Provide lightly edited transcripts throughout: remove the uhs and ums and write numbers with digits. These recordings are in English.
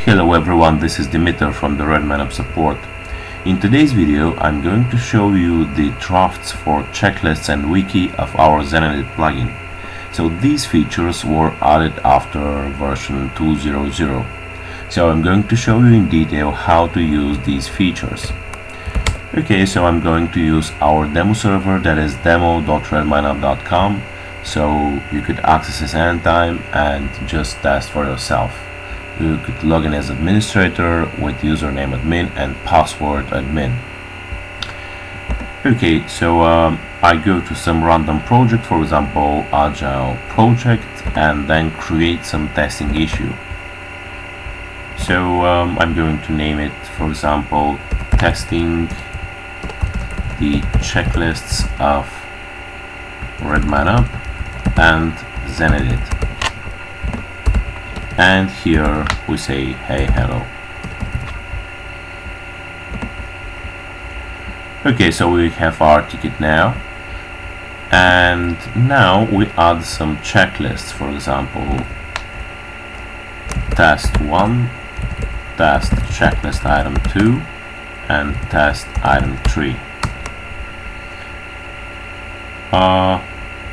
Hello everyone, this is Dimitar from the RedmineUP support. In today's video, I'm going to show you the drafts for checklists and wiki of our Zenedit plugin. So these features were added after version 2.0.0. So I'm going to show you in detail how to use these features. Okay, so I'm going to use our demo server, that is demo.redmineup.com. So you could access this anytime and just test for yourself. You could log in as administrator with username admin and password admin. Okay, so I go to some random project, for example Agile project, and then create some testing issue. So I'm going to name it, for example, testing the checklists of RedmineUP and Zenedit. And here we say hey, hello. Okay, so we have our ticket now, and now we add some checklists, for example test 1, test checklist item 2, and test item 3.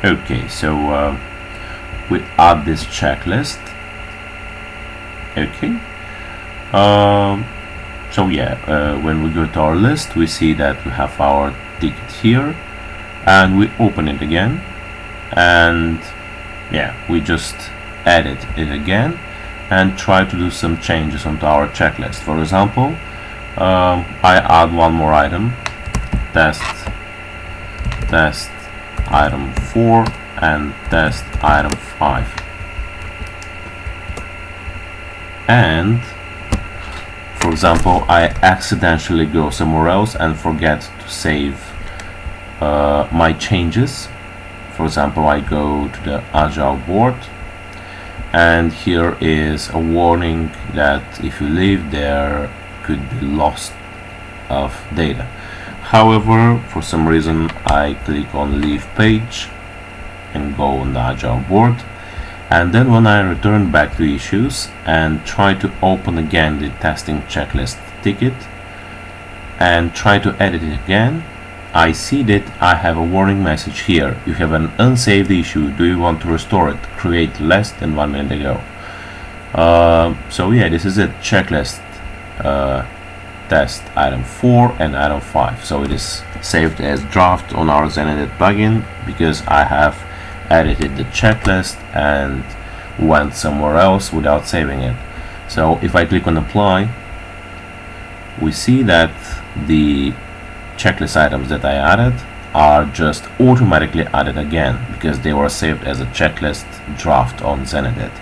Okay, so we add this checklist. Okay, so yeah, when we go to our list, we see that we have our ticket here, and we open it again, and yeah, we just edit it again and try to do some changes onto our checklist. For example, I add one more item, test item 4 and test item 5, and for example I accidentally go somewhere else and forget to save my changes. For example, I go to the Agile board, and here is a warning that if you leave there could be loss of data. However, for some reason I click on leave page and go on the Agile board, and then when I return back to issues and try to open again the testing checklist ticket and try to edit it again, I see that I have a warning message here. You have an unsaved issue. Do you want to restore it? Create less than 1 minute ago. So yeah, this is it. Checklist test item 4 and item 5. So it is saved as draft on our Zenedit plugin because I have edited the checklist and went somewhere else without saving it. So if I click on apply, we see that the checklist items that I added are just automatically added again because they were saved as a checklist draft on Zenedit.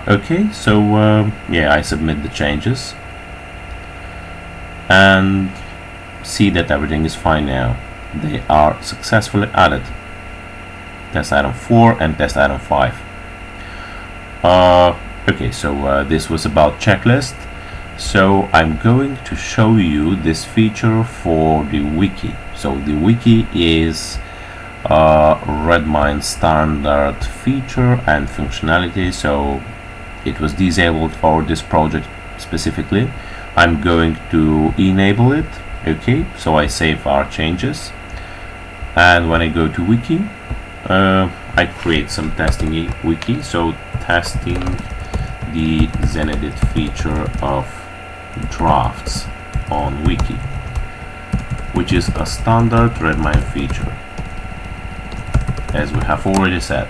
Okay, so yeah, I submit the changes and see that everything is fine now. They are successfully added. Test item 4 and test item 5. Okay, so this was about checklist. So I'm going to show you this feature for the wiki. So the wiki is Redmine standard feature and functionality, so it was disabled for this project specifically. I'm going to enable it. Okay, so I save our changes, and when I go to wiki, I create some testing wiki. So testing the Zenedit feature of drafts on wiki, which is a standard Redmine feature, as we have already said.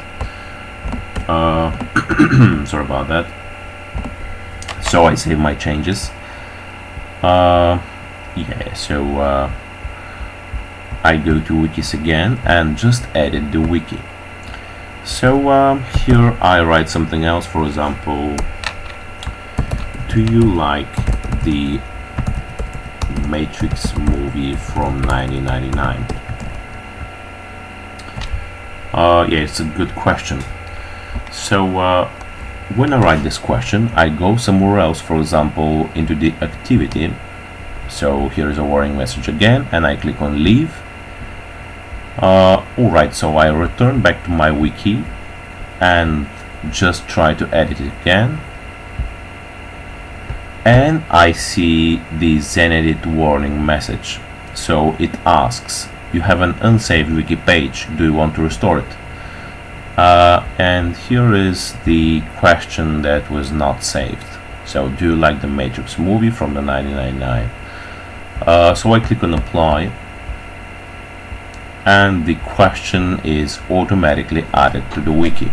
Sorry about that. So I save my changes. Yeah, so I go to wikis again and just edit the wiki. So here I write something else. For example, do you like the Matrix movie from 1999? Yeah, it's a good question. So when I write this question, I go somewhere else, for example into the activity. So here is a warning message again, and I click on leave. Alright, so I return back to my wiki and just try to edit it again. and I see the Zenedit warning message. So it asks, you have an unsaved wiki page, do you want to restore it? And here is the question that was not saved. So, do you like the Matrix movie from the 1999? So I click on apply, and the question is automatically added to the wiki.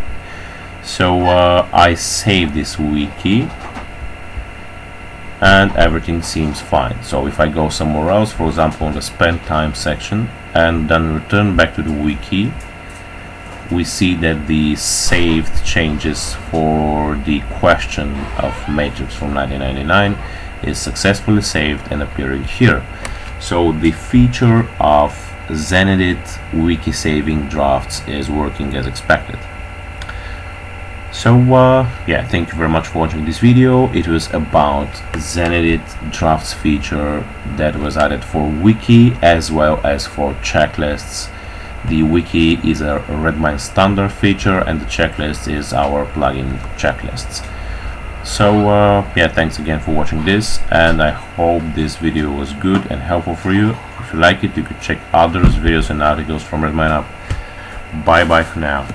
So I save this wiki and everything seems fine. So if I go somewhere else, for example on the spend time section, and then return back to the wiki, we see that the saved changes for the question of Matrix from 1999 is successfully saved and appearing here. So the feature of Zenedit wiki saving drafts is working as expected. So yeah, thank you very much for watching this video. It was about Zenedit drafts feature that was added for wiki as well as for checklists. The wiki is a Redmine standard feature and the checklist is our plugin checklists. So yeah, thanks again for watching this, and I hope this video was good and helpful for you. If you like it, you could check others videos and articles from RedmineUP. Bye bye for now.